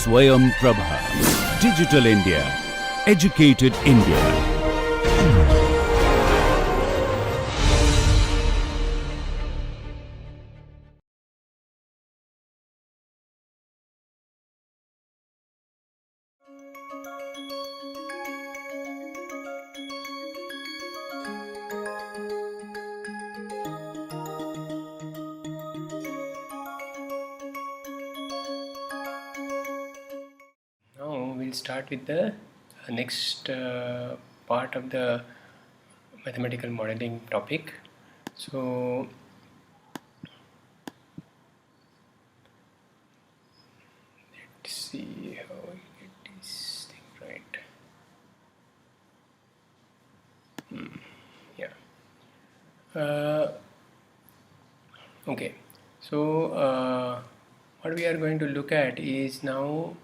Swayam Prabha. Digital India. Educated India. Now we'll start with the next part of the mathematical modeling topic. So let's see how we get this thing right. Okay, so what we are going to look at is now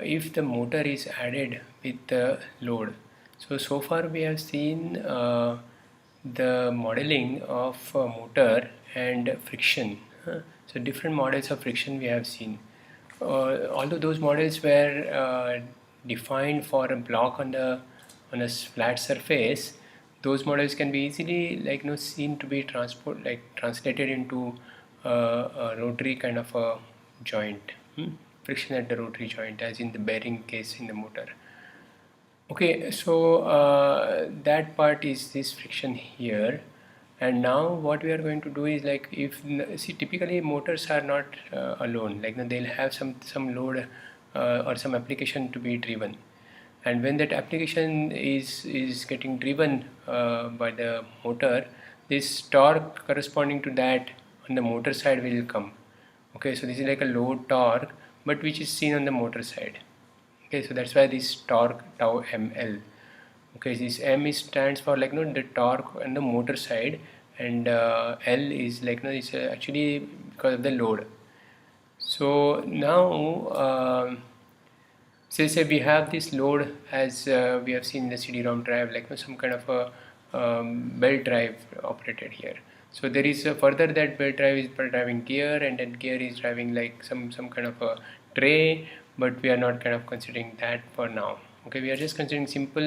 if the motor is added with the load. So far we have seen the modeling of motor and friction. So different models of friction we have seen. Although those models were defined for a block on a flat surface, those models can be easily seen to be translated into a rotary kind of a joint, friction at the rotary joint, as in the bearing case in the motor. Okay, so that part is this friction here, and now what we are going to do is typically motors are not alone, they'll have some load or some application to be driven, and when that application is getting driven by the motor, this torque corresponding to that on the motor side will come. Okay, so this is like a load torque, but which is seen on the motor side. Okay, so that's why this torque tau ml. Okay, this m stands for the torque on the motor side, and L is it's actually because of the load. So now say we have this load, as we have seen in the CD-ROM drive, some kind of a belt drive operated here. So there is further that belt drive is driving gear, and that gear is driving some kind of a tray, but we are not kind of considering that for now. Okay, we are just considering simple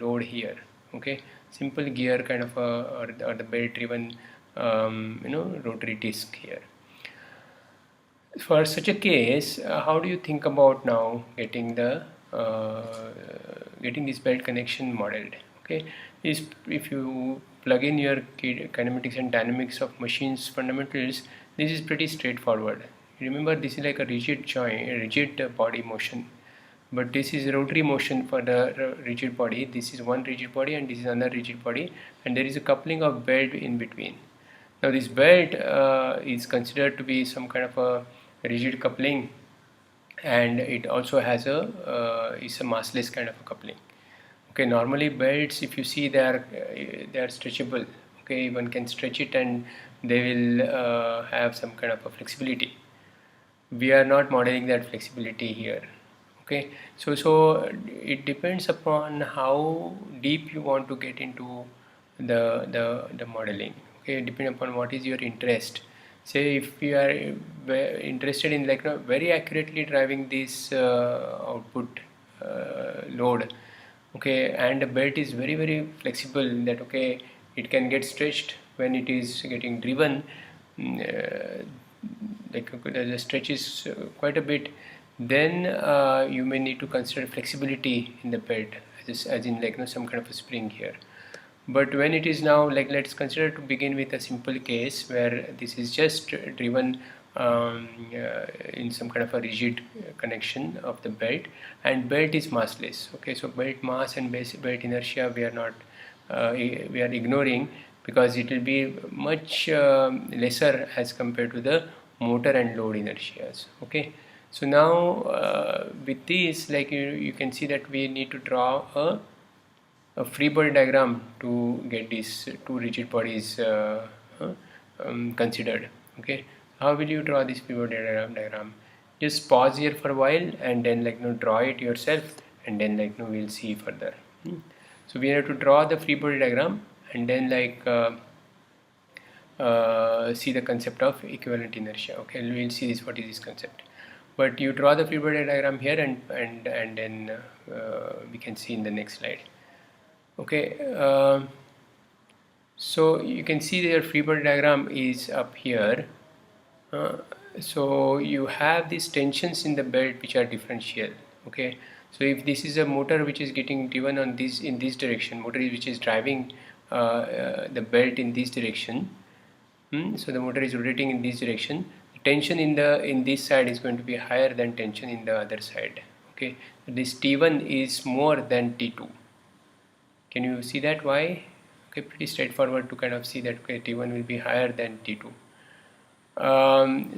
load here. Okay, simple gear kind of or the belt driven rotary disc here. For such a case, how do you think about now getting the getting this belt connection modeled? Okay, if you plug in your kinematics and dynamics of machines fundamentals, this is pretty straightforward. Remember, this is like a rigid joint, rigid body motion, but this is rotary motion for the rigid body. This is one rigid body and this is another rigid body, and there is a coupling of belt in between. Now this belt is considered to be some kind of a rigid coupling, and it also has is a massless kind of a coupling. Okay, normally belts, if you see, they are stretchable. Okay, one can stretch it and they will have some kind of a flexibility. We are not modeling that flexibility here. Okay, so it depends upon how deep you want to get into the modeling. Okay, depending upon what is your interest. Say if you are interested in very accurately driving this output load, okay, and the belt is very flexible, that okay, it can get stretched when it is getting driven, the stretch is quite a bit, then you may need to consider flexibility in the belt, as in some kind of a spring here. But when it is now, let's consider to begin with a simple case where this is just driven in some kind of a rigid connection of the belt, and belt is massless. Okay, so belt mass and belt inertia we are not we are ignoring, because it will be much lesser as compared to the motor and load inertias. Okay, so now with this, you can see that we need to draw a free body diagram to get these two rigid bodies considered. Okay, how will you draw this free body diagram? Just pause here for a while and then draw it yourself, and then we'll see further. So we have to draw the free body diagram, and then see the concept of equivalent inertia. Okay, we'll see this. What is this concept? but you draw the free body diagram here, and then we can see in the next slide. Okay, so you can see their free body diagram is up here. So you have these tensions in the belt which are differential. Okay, so if this is a motor which is getting driven on this in this direction, motor which is driving the belt in this direction, so the motor is rotating in this direction, the tension in this side is going to be higher than tension in the other side. Okay, this T1 is more than T2. Can you see that? Why? Okay, pretty straightforward to kind of see that. Okay, T1 will be higher than T2.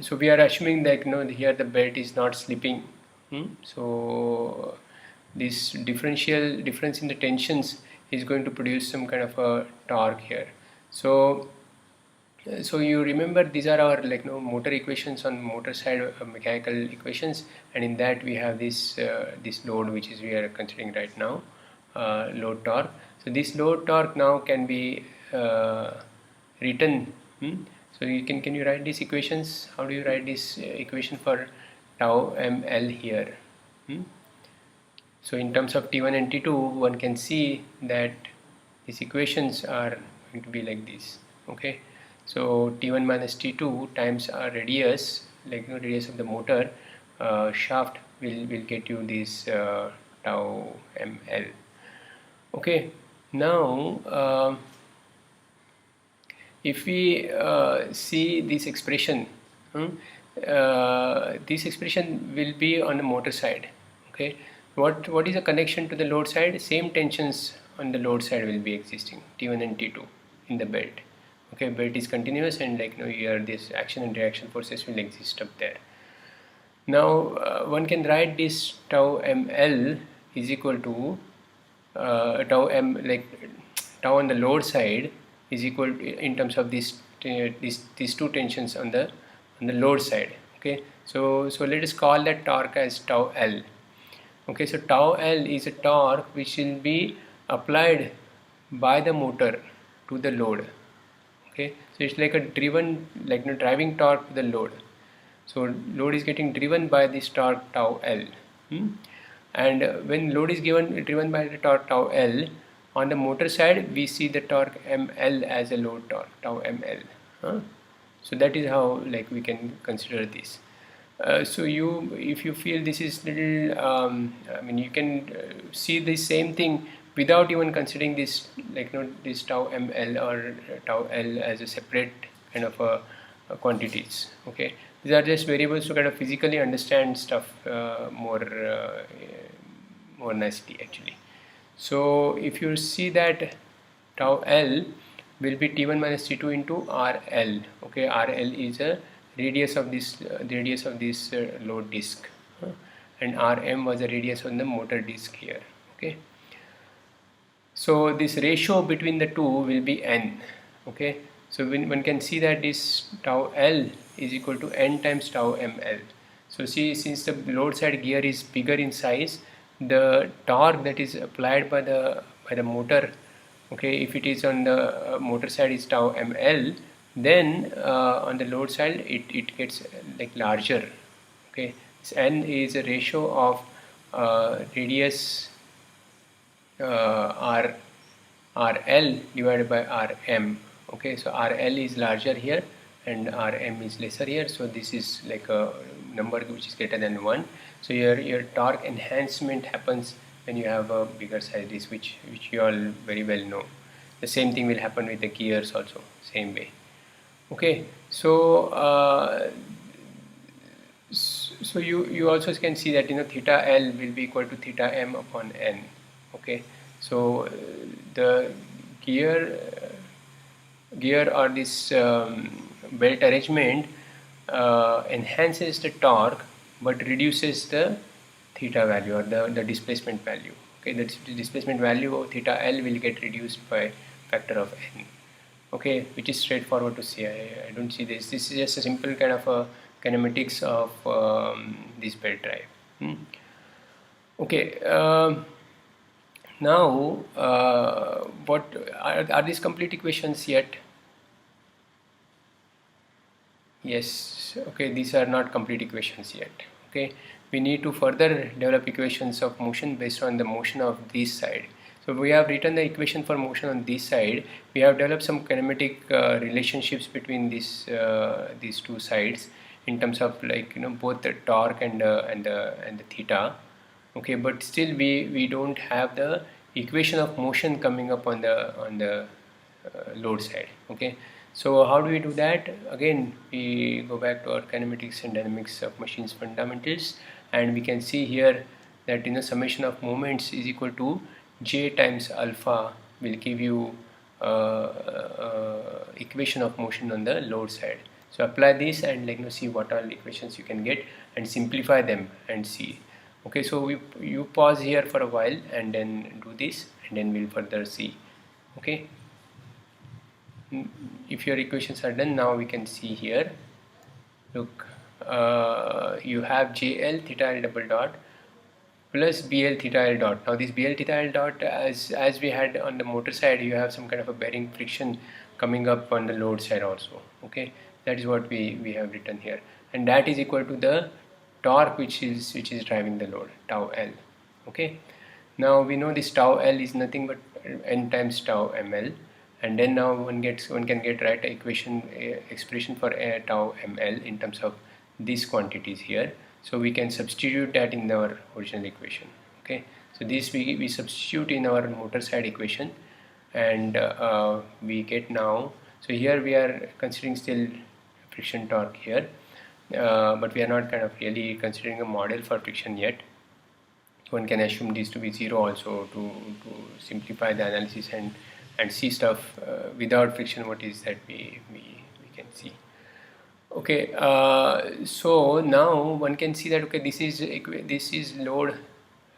So we are assuming that here the belt is not slipping. So this difference in the tensions is going to produce some kind of a torque here. So you remember these are our motor equations on motor side, mechanical equations, and in that we have this this load which is we are considering right now, load torque. So this load torque now can be written. So can you write these equations? How do you write this equation for tau ml here? So in terms of T1 and T2, one can see that these equations are going to be like this. Okay, so T1 minus T2 times our radius, radius of the motor shaft, will get you this tau ml. Okay, now if we see this expression, this expression will be on the motor side. Okay, what is the connection to the load side? Same tensions on the load side will be existing, T1 and T2 in the belt. Okay, belt is continuous, and here this action and reaction forces will exist up there. Now one can write this tau ml is equal to tau m, tau on the load side is equal to, in terms of these two tensions on the load side. Okay, so let us call that torque as tau L. Okay, so tau L is a torque which will be applied by the motor to the load. Okay, so it's like a driven, driving torque to the load. So load is getting driven by this torque tau L. And when load is driven by the torque tau L, on the motor side we see the torque ml as a load torque, tau ml. So that is how we can consider this. So if you feel this is little, I mean, you can see the same thing without even considering this this tau ml or tau L as a separate kind of quantities. Okay, these are just variables to kind of physically understand stuff more nicely actually. So if you see that tau L will be T1 minus T2 into RL. Okay, RL is a radius of this load disc, and Rm was the radius on the motor disc here. Okay, so this ratio between the two will be n. Okay, so one can see that this tau L is equal to n times tau ml. So see, since the load side gear is bigger in size, the torque that is applied by the motor, okay, if it is on the motor side is tau ml, then on the load side it gets larger. Okay, this n is a ratio of radius RL divided by Rm. Okay, so RL is larger here and Rm is lesser here, so this is like a number which is greater than 1. So your torque enhancement happens when you have a bigger size disc, which you all very well know. The same thing will happen with the gears also, same way. Okay, so so you also can see that theta L will be equal to theta M upon N. Okay, so the gear or this belt arrangement enhances the torque but reduces the theta value or the displacement value. Okay, the displacement value of theta L will get reduced by factor of n. Okay, which is straightforward to see. I don't see this. This is just a simple kind of a kinematics of this belt drive. Okay, now what are these complete equations yet? Yes. Okay, these are not complete equations yet. Okay, we need to further develop equations of motion based on the motion of this side. So we have written the equation for motion on this side. We have developed some kinematic relationships between these two sides in terms of, like, both the torque and the theta. Okay, but still we don't have the equation of motion coming up on the load side. Okay, so how do we do that? Again, we go back to our kinematics and dynamics of machines fundamentals, and we can see here that summation of moments is equal to j times alpha will give you equation of motion on the load side. So apply this and, like, see what all equations you can get and simplify them and see. Okay, so you pause here for a while and then do this, and then we'll further see. Okay, if your equations are done, now we can see here. Look, you have JL theta L double dot plus BL theta L dot. Now this BL theta L dot, as we had on the motor side, you have some kind of a bearing friction coming up on the load side also. Okay, that is what we have written here, and that is equal to the torque which is driving the load, tau L. Okay, now we know this tau L is nothing but n times tau ml, and then now one can get right expression for tau ml in terms of these quantities here. So we can substitute that in our original equation. Okay, so this we substitute in our motor side equation, and we get now. So here we are considering still friction torque here, but we are not kind of really considering a model for friction yet. One can assume these to be zero also to simplify the analysis and see stuff without friction, what is that we can see. Okay, so now one can see that, okay, this is load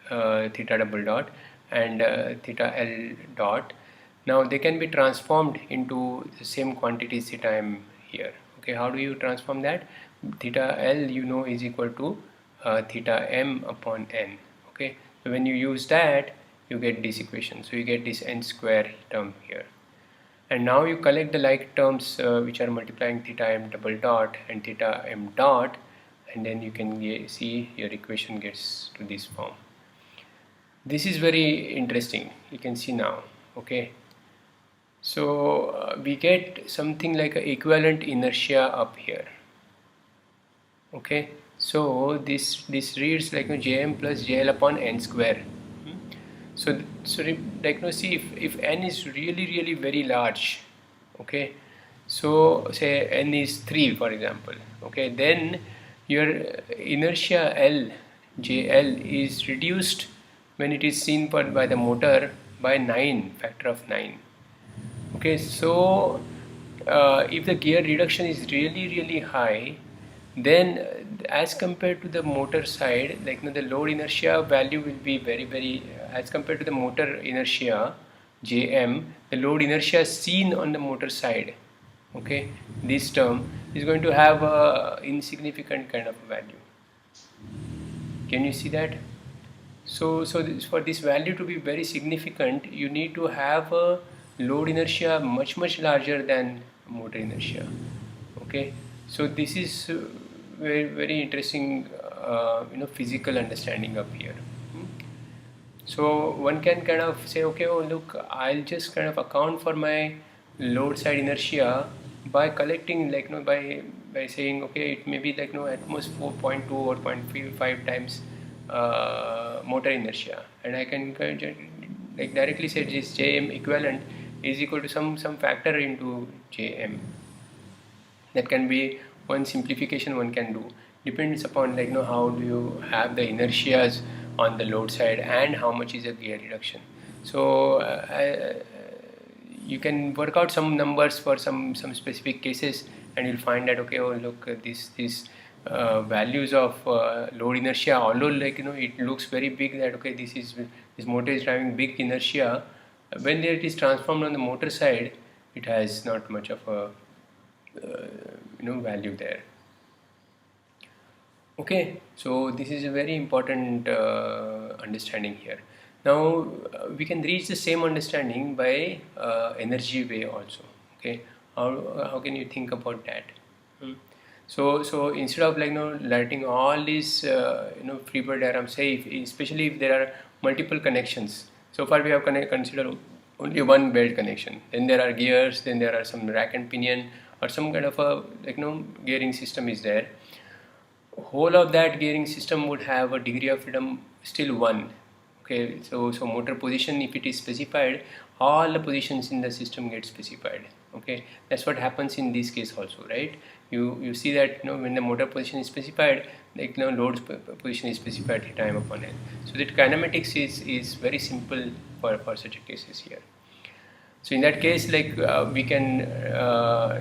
theta double dot and theta L dot. Now they can be transformed into the same quantities theta m here. Okay, how do you transform that? Theta L is equal to theta m upon n. Okay, so when you use that, you get this equation. So you get this n square term here, and now you collect the like terms which are multiplying theta m double dot and theta m dot, and then you can see your equation gets to this form. This is very interesting, you can see now. Okay, so we get something like a equivalent inertia up here. Okay, so this reads like Jm plus Jl upon n square. So like, see, if n is really very large, okay, so say n is 3 for example, okay, then your inertia L, Jl is reduced when it is seen by the motor by 9, factor of 9. Okay, so if the gear reduction is really high, then as compared to the motor side, like, the load inertia value will be very as compared to the motor inertia Jm, the load inertia seen on the motor side, okay, this term is going to have a insignificant kind of value. Can you see that? So for this value to be very significant, you need to have a load inertia much larger than motor inertia. Okay, so this is very interesting physical understanding up here. So one can kind of say, okay, oh look, I'll just kind of account for my load side inertia by collecting, like, by saying, okay, it may be like at most 4.2 or 0.5 times motor inertia, and I can like directly say this Jm equivalent is equal to some factor into Jm. That can be one simplification one can do. Depends upon, like, how do you have the inertias on the load side and how much is a gear reduction. So you can work out some numbers for some specific cases, and you'll find that, okay, oh look, these values of load inertia, although, like, it looks very big, that okay, this motor is driving big inertia, when it is transformed on the motor side, it has not much of a value there. Okay, so this is a very important understanding here. Now we can reach the same understanding by energy way also. Okay, how can you think about that? So instead of letting all these free body diagrams safe, especially if there are multiple connections. So far we have considered only one belt connection. Then there are gears. Then there are some rack and pinion or some kind of a gearing system is there. Whole of that gearing system would have a degree of freedom still 1. Okay, so motor position, if it is specified, all the positions in the system get specified. Okay, that's what happens in this case also, right? You see that when the motor position is specified, load position is specified time upon n. So that kinematics is very simple for such a cases here. So in that case, we can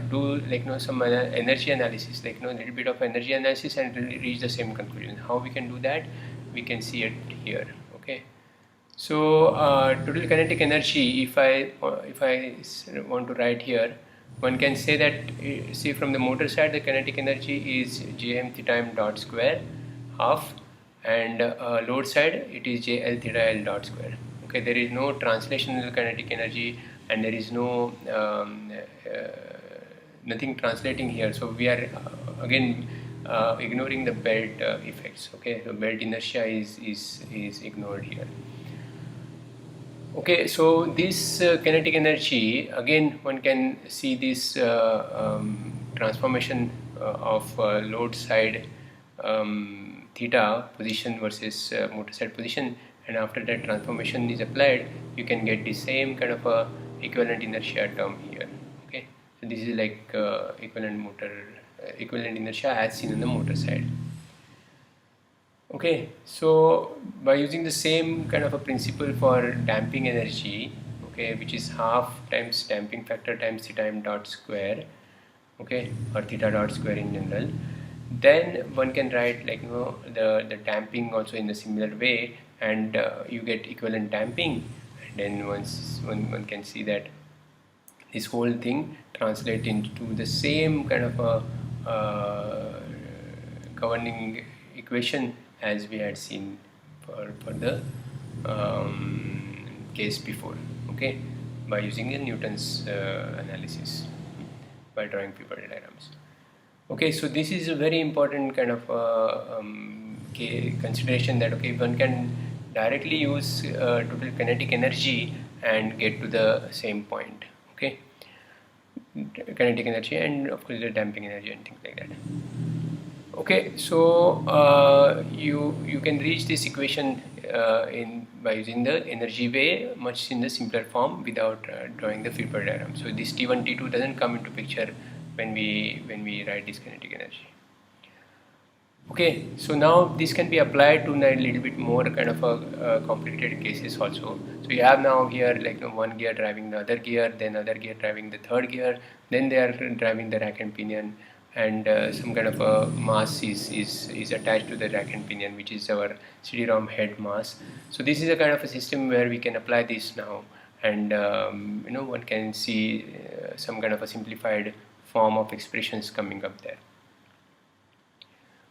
do some energy analysis, a little bit of energy analysis, and reach the same conclusion. How we can do that? We can see it here. Okay. So total kinetic energy, if I want to write here, one can say that see from the motor side, the kinetic energy is Jm theta m dot square half, and load side it is Jl theta l dot square. Okay, there is no translational kinetic energy, and there is no nothing translating here. So we are again ignoring the belt effects. Okay, so belt inertia is ignored here. Okay, so this kinetic energy, again one can see this transformation of load side theta position versus motor side position, and after that transformation is applied, you can get the same kind of a equivalent inertia term here. Okay, so this is like equivalent inertia as seen on the motor side. Okay, so by using the same kind of a principle for damping energy, okay, which is half times damping factor times theta m dot square, okay, or theta dot square in general, then one can write the damping also in a similar way, and you get equivalent damping, and then one can see that this whole thing translates into the same kind of a governing equation as we had seen for the case before. Okay, by using the Newton's analysis by drawing free body diagrams. Okay, so this is a very important kind of consideration, that okay, one can directly use total kinetic energy and get to the same point. Okay, kinetic energy and of course the damping energy and things like that. Okay, so you can reach this equation by using the energy way much in the simpler form without drawing the free body diagram. So this T1 T2 doesn't come into picture when we write this kinetic energy. Okay, so now this can be applied to a little bit more kind of a complicated cases also. So you have now here one gear driving the other gear, then other gear driving the third gear, then they are driving the rack and pinion, and some kind of a mass is attached to the rack and pinion, which is our CD-ROM head mass. So this is a kind of a system where we can apply this now, and one can see some kind of a simplified form of expressions coming up there.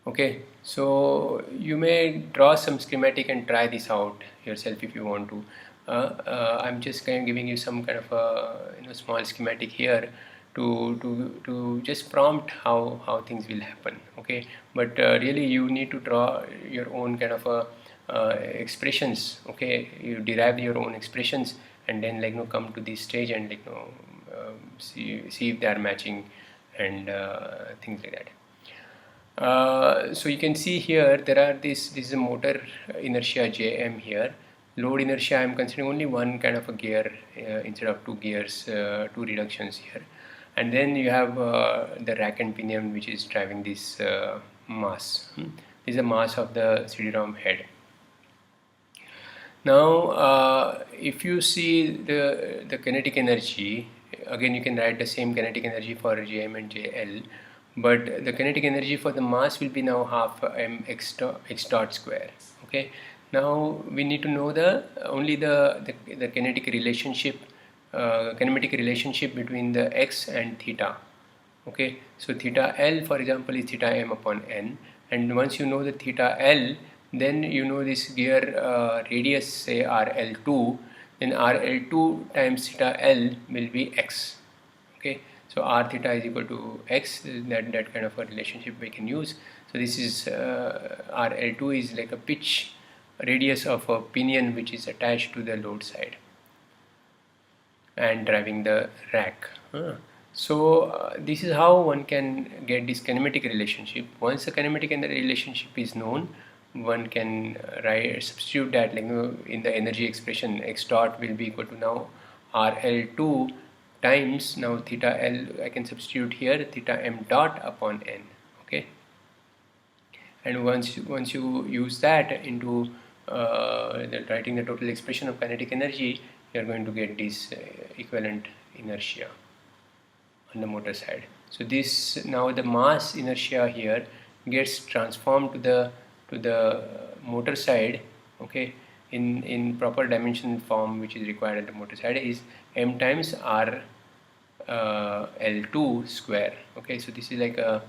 Okay, so you may draw some schematic and try this out yourself if you want to. I'm just kind of giving you some kind of a small schematic here to just prompt how things will happen. Okay, but really you need to draw your own kind of expressions. Okay, you derive your own expressions and then come to this stage and see if they are matching and things like that. So you can see here there are this is a motor inertia Jm here. Load inertia I am considering only one kind of a gear instead of two gears, two reductions here, and then you have the rack and pinion which is driving this mass. This is the mass of the CD-ROM head. Now if you see the kinetic energy, again you can write the same kinetic energy for Jm and Jl, but the kinetic energy for the mass will be now half mx dot square. Okay, now we need to know only the kinetic relationship, kinematic relationship between the x and theta. Okay, so theta L for example is theta m upon n, and once you know the theta L, then you know this gear radius, say RL2, then RL2 times theta L will be x. Okay, So r theta is equal to x, that kind of a relationship we can use. So this is RL2 is like a pitch radius of a pinion which is attached to the load side and driving the rack. So this is how one can get this kinematic relationship. Once the kinematic relationship is known, one can substitute that, like, in the energy expression, x dot will be equal to now RL2 times now theta L. I can substitute here theta m dot upon n. Okay, and once you use that into writing the total expression of kinetic energy, you are going to get this equivalent inertia on the motor side. So this, now the mass inertia here gets transformed to the motor side, okay, in proper dimension form, which is required at the motor side, is m times r L2 square. Okay, so this is like a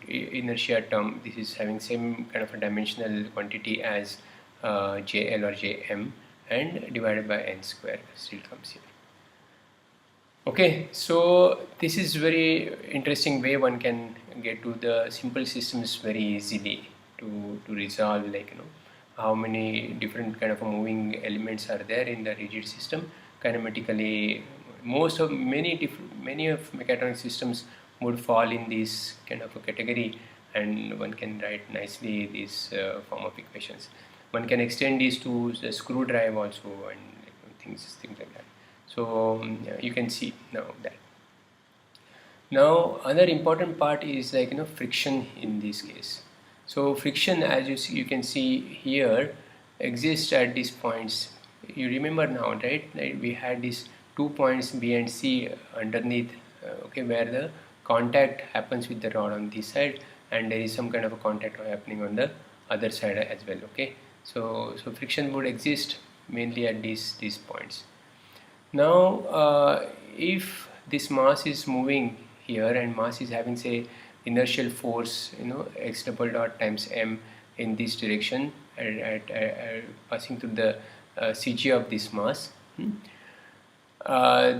inertia term. This is having same kind of a dimensional quantity as JL or JM, and divided by n square still comes here. Okay, so this is very interesting way one can get to the simple systems very easily to resolve, like, how many different kind of moving elements are there in the rigid system. Kinematically, many of mechatronic systems would fall in this kind of a category, and one can write nicely this form of equations. One can extend these to the screw drive also, and things like that. So you can see now that. Now another important part is, like, friction in this case. So friction, as you can see here, exists at these points. You remember now, right? Like, we had these 2 points B and C underneath, okay, where the contact happens with the rod on this side, and there is some kind of a contact happening on the other side as well. Okay, so friction would exist mainly at these points. Now if this mass is moving here, and mass is having, say, inertial force, x double dot times m in this direction, at passing through the CG of this mass,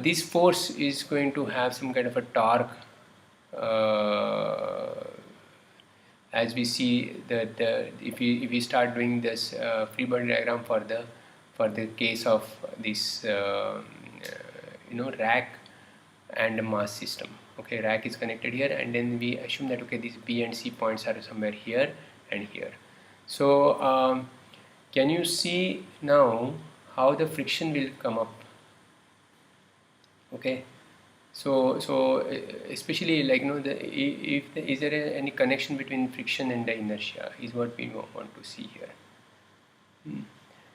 this force is going to have some kind of a torque, as we see that if we start doing this free body diagram for the case of this rack and mass system. Okay, rack is connected here, and then we assume that, okay, these B and C points are somewhere here and here. So can you see now how the friction will come up? Okay, so especially, like, is there any connection between friction and the inertia is what we want to see here.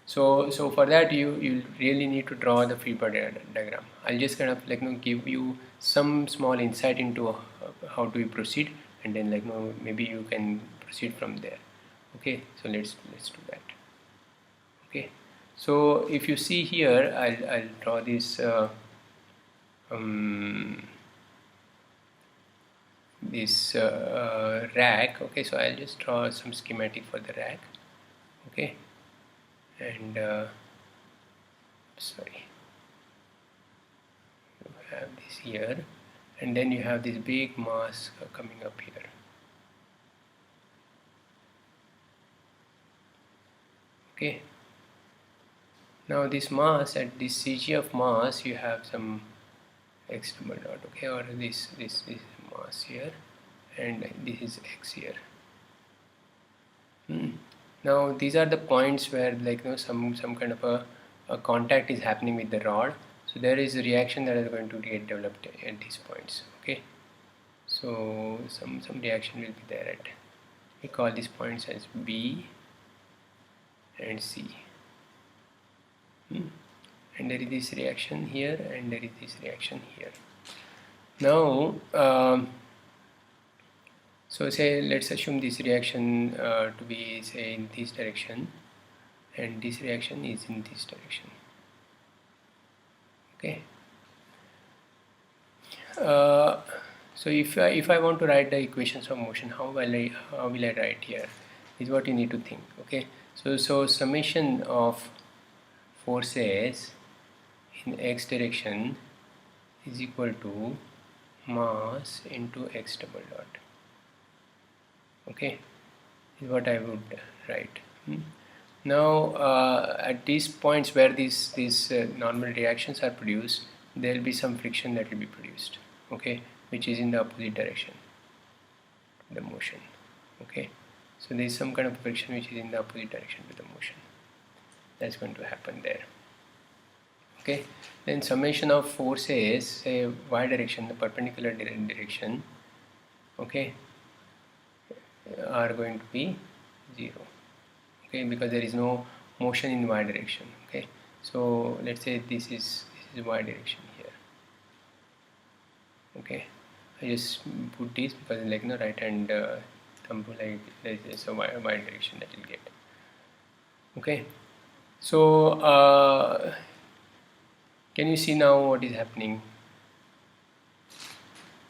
So for that you really need to draw the free body diagram. I'll just kind of, like, give you some small insight into how do we proceed, and then, like, maybe you can proceed from there. Okay, so let's do that. Okay, so if you see here, I'll draw this rack. Okay, so I'll just draw some schematic for the rack. Okay, and sorry, you have this here, and then you have this big mass coming up here. Okay, now this mass, at this CG of mass, you have some x double dot, okay, or this mass here, and this is x here. Now these are the points where, like, some kind of a contact is happening with the rod. So there is a reaction that is going to get developed at these points. Okay, so some reaction will be there at, we call these points as B and C. And there is this reaction here, and there is this reaction here. Now so say, let's assume this reaction to be, say, in this direction, and this reaction is in this direction. Okay, so if I want to write the equations of motion, how will I write here is what you need to think. Okay, so summation of forces in x direction is equal to mass into x double dot. Okay, is what I would write. Now at these points where these normal reactions are produced, there will be some friction that will be produced, okay, which is in the opposite direction, the motion. Okay, so there is some kind of friction which is in the opposite direction to the motion. That's going to happen there. Okay, then summation of forces, say y direction, the perpendicular direction, okay, are going to be 0. Okay, because there is no motion in y direction. Okay, so let's say this is y direction here. Okay, I just put this because like no right hand thumb like there is a y direction that you'll get. Okay, so can you see now what is happening?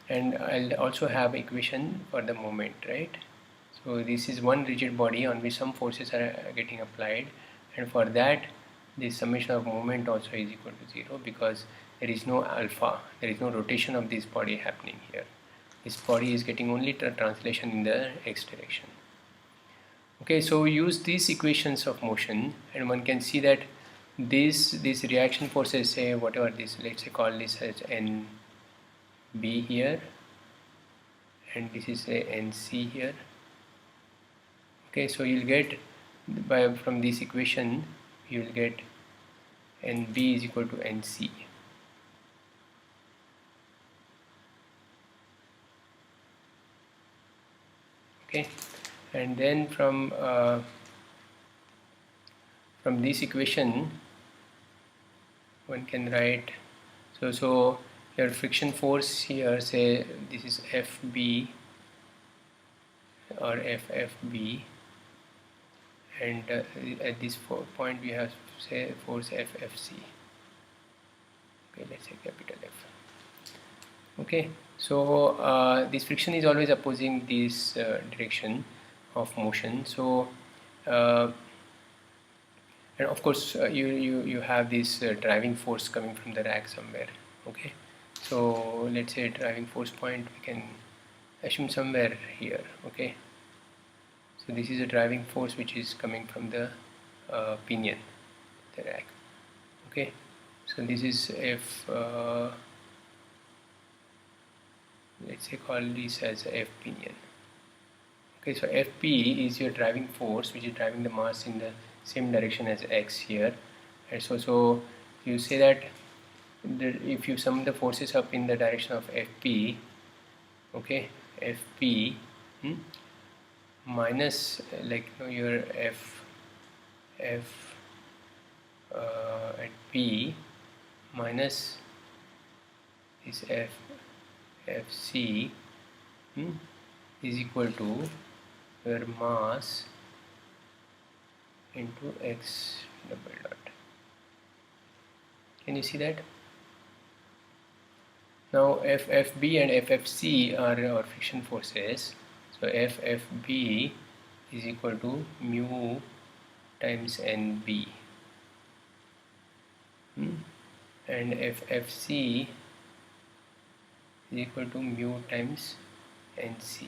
And I'll also have equation for the moment, right? So this is one rigid body on which some forces are getting applied, and for that the summation of moment also is equal to 0 because there is no alpha, there is no rotation of this body happening here. This body is getting only translation in the x direction. Okay, so we use these equations of motion and one can see that these reaction forces, say whatever this, let's say call this as NB here, and this is a NC here. Okay, so you'll get from this equation you will get NB is equal to NC. Okay, and then from this equation one can write, so your friction force here, say this is FB or FFB, and at this point we have say force FFC. Okay, let's say capital F. Okay, so this friction is always opposing this direction of motion. So and of course you have this driving force coming from the rack somewhere. Okay, so let's say driving force point we can assume somewhere here. Okay, so this is a driving force which is coming from the pinion, the rack. Okay, so this is F, let's say call this as F pinion. Okay, so Fp is your driving force which is driving the mass in the same direction as x here, and so you say that if you sum the forces up in the direction of Fp, okay, Fp minus like your F at P minus this Fc is equal to your mass into x double dot. Can you see that? Now FFB and FFC are our friction forces. So FFB is equal to mu times NB, and FFC is equal to mu times NC.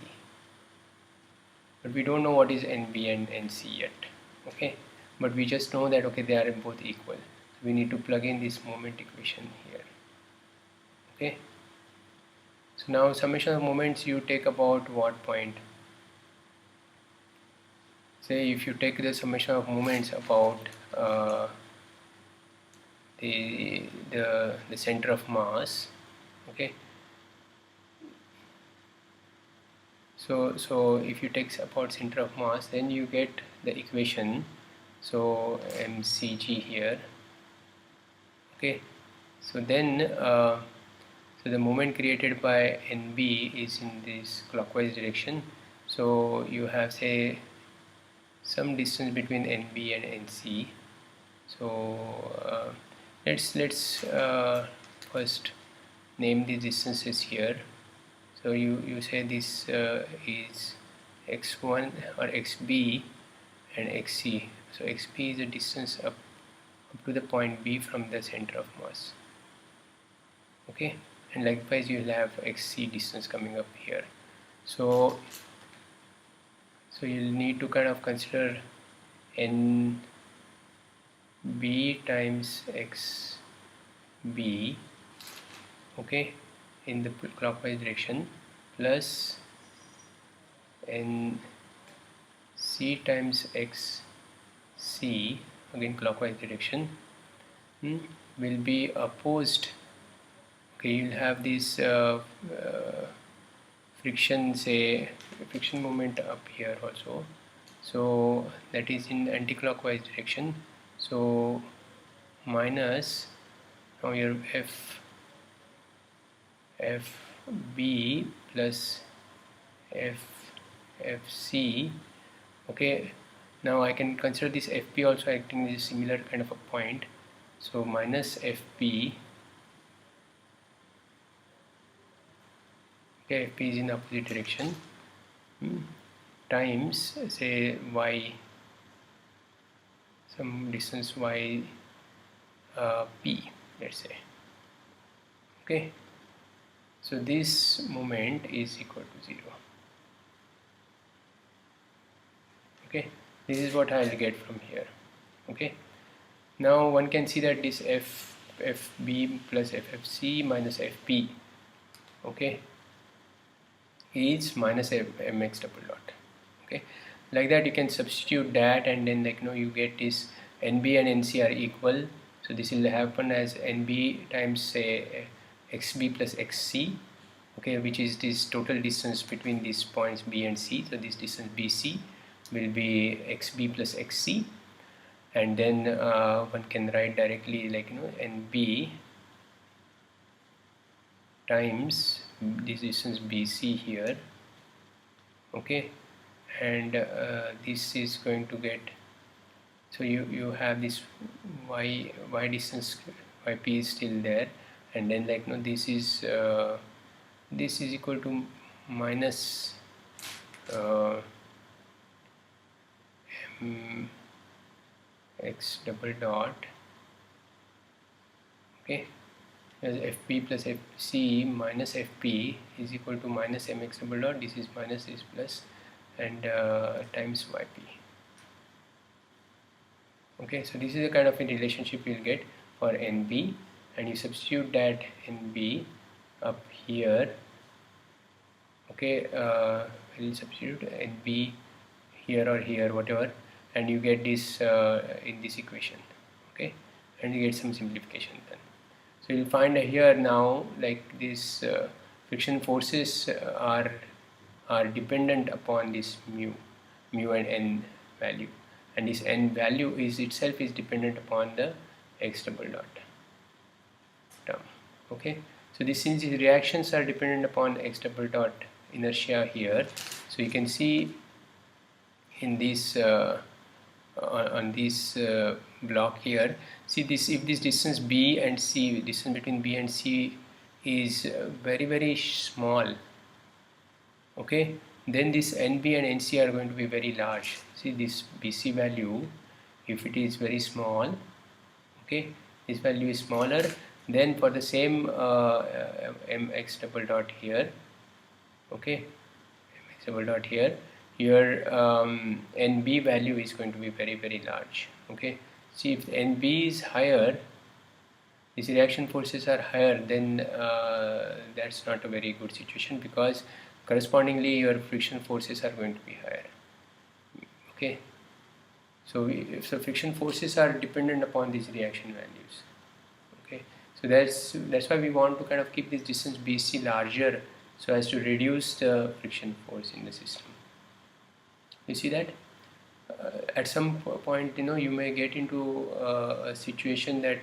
But we don't know what is NB and NC yet. Okay, but we just know that okay, they are both equal. So we need to plug in this moment equation here. Okay, so now summation of moments you take about what point? Say if you take the summation of moments about the center of mass. Okay, so if you take about center of mass, then you get the equation, so mcg here. Okay, so then so the moment created by NB is in this clockwise direction, so you have say some distance between NB and NC. So let's first name the distances here. So you say this is x1 or xb and xc. So xb is the distance up to the point B from the center of mass. Okay, and likewise you will have xc distance coming up here. So you'll need to kind of consider nb times xb, okay, in the clockwise direction, plus nc times xc, again clockwise direction, will be opposed. Okay, you'll have this friction, say friction moment up here also, so that is in anti-clockwise direction. So minus, now your fb plus fc. Okay, now I can consider this fp also acting as a similar kind of a point, so minus fp, okay, fp is in opposite direction, times say y, some distance y p, let's say. Okay, so this moment is equal to 0. Okay, this is what I'll get from here. Okay, now one can see that this fb plus ffc minus fp, okay, is minus mx double dot. Okay, like that you can substitute that, and then you get this nb and nc are equal, so this will happen as nb times say xb plus xc, okay, which is this total distance between these points b and c. So this distance bc will be xb plus xc, and then one can write directly nb times this distance bc here, okay, and this is going to get, so you have this y distance yp is still there, and then this is equal to minus x double dot, okay, as fp plus fc minus fp is equal to minus mx double dot, this is minus this plus, and times yp. Okay, so this is the kind of a relationship you'll get for nb, and you substitute that nb up here. Okay, we'll substitute nb here or here, whatever, and you get this in this equation. Okay, and you get some simplification then. So you'll find here now this friction forces are dependent upon this mu and n value, and this n value is itself is dependent upon the x double dot term. Okay, so this, since these reactions are dependent upon x double dot inertia here, so you can see in this on this block here, see this, if this distance b and c, distance between b and c is very small, okay, then this nb and nc are going to be very large. See this bc value, if it is very small, okay, this value is smaller, then for the same mx double dot here, okay, mx double dot here, your nb value is going to be very large. Okay, see if nb is higher, these reaction forces are higher, then that's not a very good situation, because correspondingly your friction forces are going to be higher. Okay, so friction forces are dependent upon these reaction values. Okay, so that's why we want to kind of keep this distance bc larger, so as to reduce the friction force in the system. You see that at some point you may get into a situation that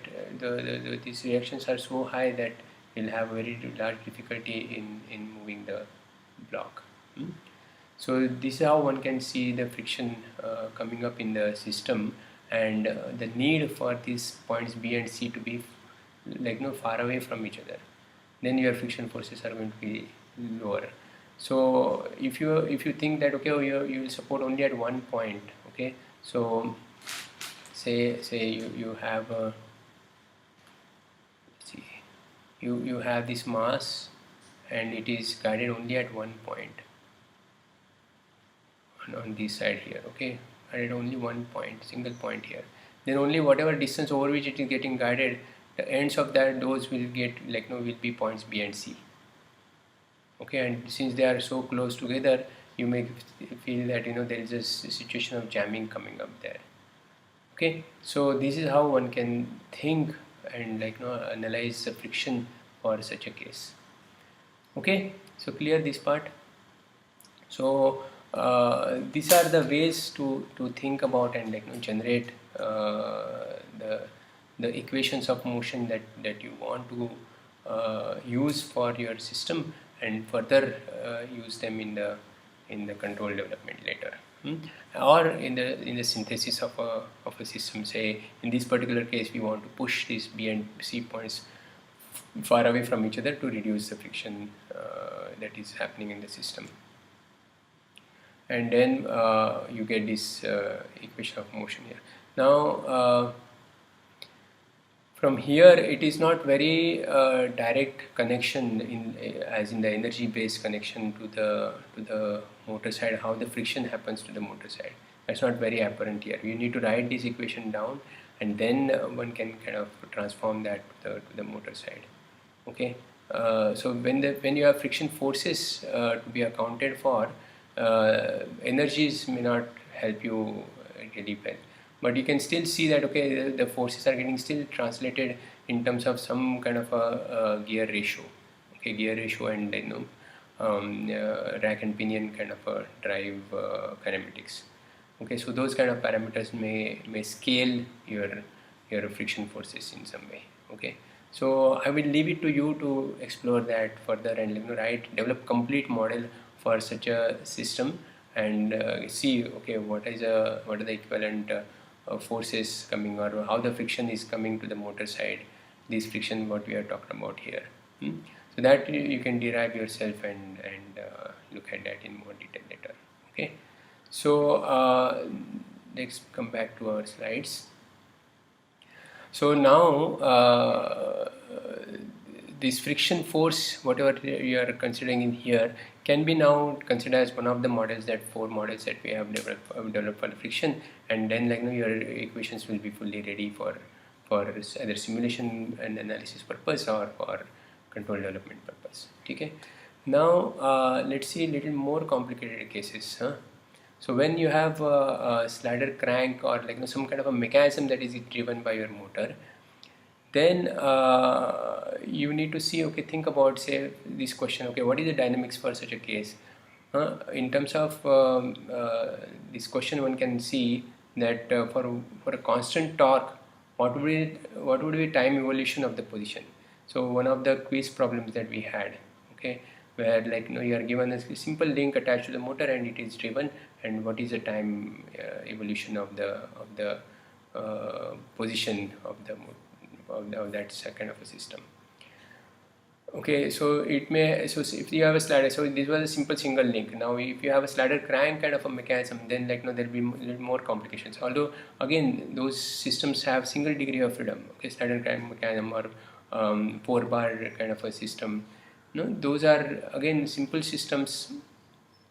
these reactions are so high that you'll have very large difficulty in moving the block. So this is how one can see the friction coming up in the system, and the need for these points B and C to be far away from each other. Then your friction forces are going to be lower. So if you think that okay, you will support only at one point, okay, so say you have a, let's see, you have this mass and it is guided only at one point on this side here, okay, guided only one point, single point here. Then only whatever distance over which it is getting guided, the ends of that those will get will be points B and C. Okay, and since they are so close together, you may feel that there is a situation of jamming coming up there. Okay, so this is how one can think and analyze the friction for such a case. Okay, so clear this part. So these are the ways to think about and generate the equations of motion that you want to use for your system, and further use them in the control development later, or in the synthesis of a system. Say in this particular case we want to push these B and C points far away from each other to reduce the friction that is happening in the system, and then you get this equation of motion here. Now from here it is not very direct connection as in the energy based connection to the motor side, how the friction happens to the motor side. That's not very apparent here. You need to write this equation down, and then one can kind of transform that to the motor side. Okay, so when you have friction forces to be accounted for, energies may not help you really well, but you can still see that okay, the forces are getting still translated in terms of some kind of a gear ratio. Okay, gear ratio and rack and pinion kind of a drive kinematics. Okay, so those kind of parameters may scale your friction forces in some way. Okay, so I will leave it to you to explore that further and develop complete model for such a system, and see okay what are the equivalent forces coming, or how the friction is coming to the motor side, this friction what we are talking about here. So that you can derive yourself and look at that in more detail later. Okay, so let's come back to our slides. So now this friction force, whatever you are considering in here, can be now considered as one of the models, that 4 models that we have developed for the friction, and then your equations will be fully ready for either simulation and analysis purpose or for control development purpose. Okay, now let's see a little more complicated cases. So when you have a slider crank or some kind of a mechanism that is driven by your motor, then you need to see, okay, think about, say, this question, okay, what is the dynamics for such a case? In terms of this question, one can see that for a constant torque, what would be time evolution of the position? So one of the quiz problems that we had, okay, where you are given a simple link attached to the motor and it is driven, and what is the time evolution of the position of that kind of a system. Okay, so if you have a slider, so this was a simple single link. Now if you have a slider crank kind of a mechanism, then there will be a little more complications, although again those systems have single degree of freedom. Okay, slider crank mechanism or 4-bar kind of a system, those are again simple systems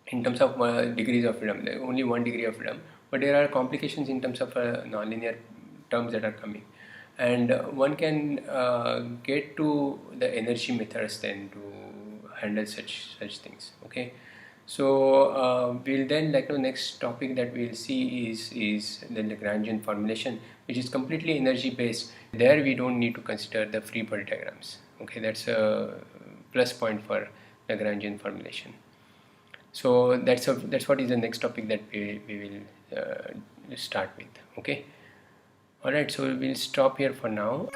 in terms of degrees of freedom, only 1 degree of freedom, but there are complications in terms of nonlinear terms that are coming, and one can get to the energy methods then to handle such things. Okay, so we'll then next topic that we'll see is the Lagrangian formulation, which is completely energy based. There we don't need to consider the free body diagrams. Okay, that's a plus point for Lagrangian formulation. So that's what is the next topic that we will start with. Okay, all right, so we'll stop here for now.